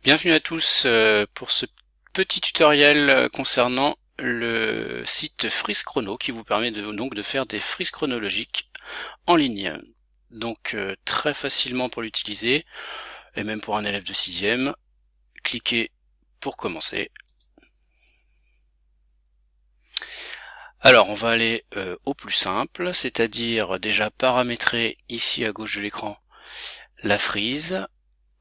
Bienvenue à tous pour ce petit tutoriel concernant le site Freeze Chrono qui vous permet donc de faire des frises chronologiques en ligne. Donc très facilement pour l'utiliser, et même pour un élève de 6e, cliquez pour commencer. Alors on va aller au plus simple, c'est-à-dire déjà paramétrer ici à gauche de l'écran la frise,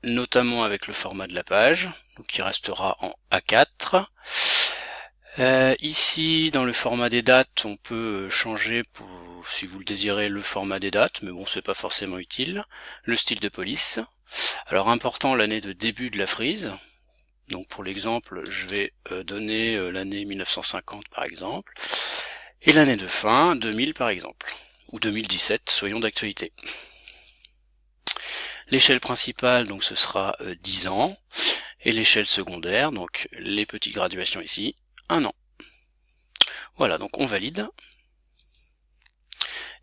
notamment avec le format de la page, donc qui restera en A4. Ici, dans le format des dates, on peut changer, si vous le désirez, le format des dates, mais bon, c'est pas forcément utile. Le style de police. Alors important, l'année de début de la frise. Donc pour l'exemple, je vais donner l'année 1950 par exemple, et l'année de fin, 2000 par exemple, ou 2017, soyons d'actualité. L'échelle principale, donc ce sera 10 ans, et l'échelle secondaire, donc les petites graduations ici, 1 an. Voilà, donc on valide.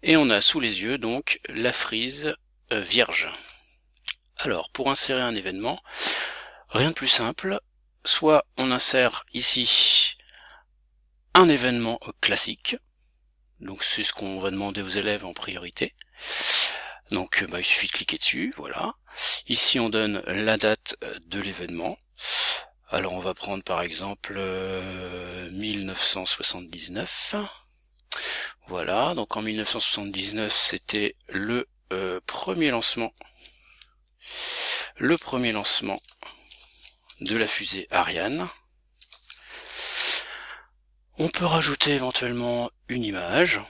Et on a sous les yeux donc la frise vierge. Alors, pour insérer un événement, rien de plus simple, soit on insère ici un événement classique, donc c'est ce qu'on va demander aux élèves en priorité. Donc il suffit de cliquer dessus, voilà. Ici on donne la date de l'événement. Alors on va prendre par exemple 1979. Voilà, donc en 1979 c'était le premier lancement de la fusée Ariane. On peut rajouter éventuellement une image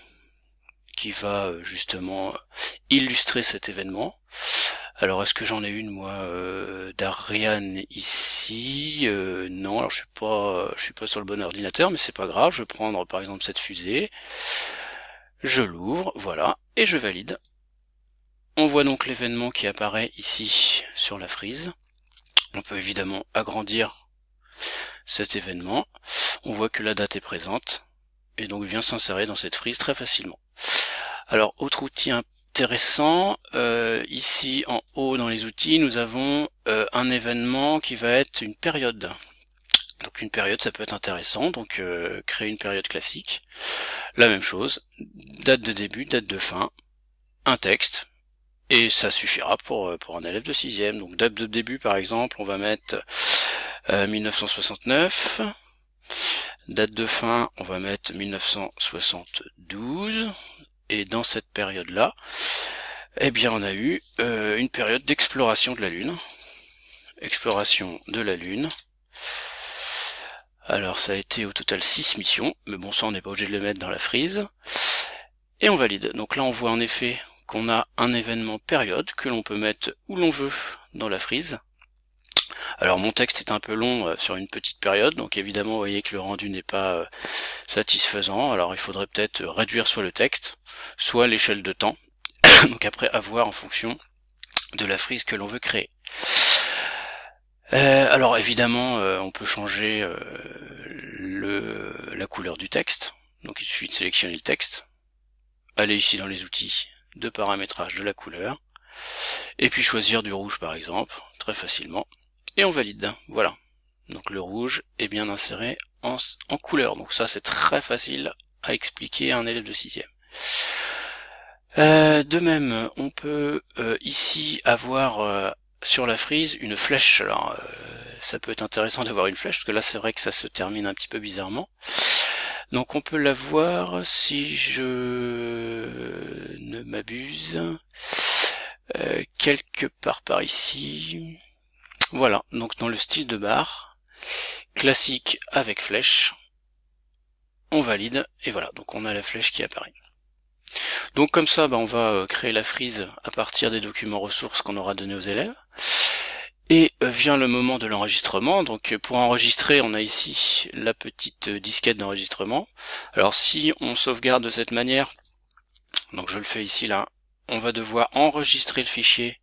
qui va justement illustrer cet événement. Alors est-ce que j'en ai une moi d'Ariane ici non, alors je suis pas sur le bon ordinateur, mais c'est pas grave, je vais prendre par exemple cette fusée, je l'ouvre, voilà, et je valide. On voit donc l'événement qui apparaît ici sur la frise. On peut évidemment agrandir cet événement. On voit que la date est présente et donc vient s'insérer dans cette frise très facilement. Alors, autre outil intéressant, ici en haut dans les outils, nous avons un événement qui va être une période. Donc une période, ça peut être intéressant, donc créer une période classique. La même chose, date de début, date de fin, un texte, et ça suffira pour un élève de 6e. Donc date de début par exemple, on va mettre 1969. Date de fin, on va mettre 1972. Et dans cette période-là, eh bien on a eu une période d'exploration de la Lune. Exploration de la Lune. Alors ça a été au total 6 missions, mais bon ça on n'est pas obligé de le mettre dans la frise. Et on valide. Donc là on voit en effet qu'on a un événement période que l'on peut mettre où l'on veut dans la frise. Alors mon texte est un peu long sur une petite période, donc évidemment vous voyez que le rendu n'est pas satisfaisant. Alors il faudrait peut-être réduire soit le texte, soit l'échelle de temps. Donc après à voir en fonction de la frise que l'on veut créer. Alors évidemment on peut changer la couleur du texte. Donc il suffit de sélectionner le texte, aller ici dans les outils de paramétrage de la couleur, et puis choisir du rouge par exemple, très facilement, et on valide, voilà. Donc le rouge est bien inséré en couleur, donc ça c'est très facile à expliquer à un élève de 6e. De même, on peut ici avoir sur la frise une flèche. Alors ça peut être intéressant d'avoir une flèche, parce que là c'est vrai que ça se termine un petit peu bizarrement. Donc on peut la voir, si je ne m'abuse, quelque part par ici. Voilà, donc dans le style de barre, classique avec flèche, on valide, et voilà, donc on a la flèche qui apparaît. Donc comme ça, on va créer la frise à partir des documents ressources qu'on aura donnés aux élèves. Et vient le moment de l'enregistrement. Donc pour enregistrer, on a ici la petite disquette d'enregistrement. Alors si on sauvegarde de cette manière, donc je le fais ici là, on va devoir enregistrer le fichier.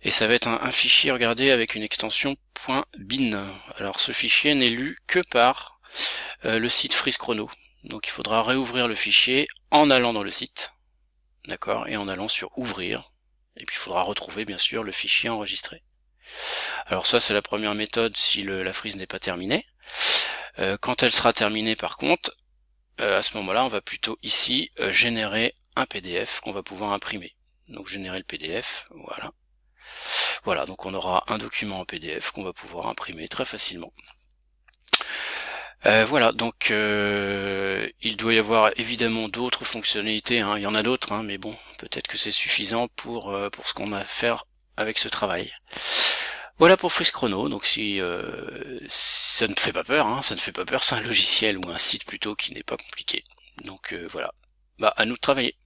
Et ça va être un fichier, regardez, avec une extension .bin. Alors ce fichier n'est lu que par le site Freeze Chrono. Donc il faudra réouvrir le fichier en allant dans le site, d'accord, et en allant sur ouvrir. Et puis il faudra retrouver bien sûr le fichier enregistré. Alors ça c'est la première méthode si la frise n'est pas terminée. Quand elle sera terminée par contre, à ce moment-là on va plutôt ici générer un PDF qu'on va pouvoir imprimer. Donc générer le PDF, voilà. Voilà, donc on aura un document en PDF qu'on va pouvoir imprimer très facilement. Voilà, donc il doit y avoir évidemment d'autres fonctionnalités, hein. Il y en a d'autres, hein, mais bon, peut-être que c'est suffisant pour ce qu'on a à faire avec ce travail. Voilà pour Freeze Chrono, donc si ça ne fait pas peur, hein, ça ne fait pas peur, c'est un logiciel ou un site plutôt qui n'est pas compliqué. Donc voilà, bah à nous de travailler.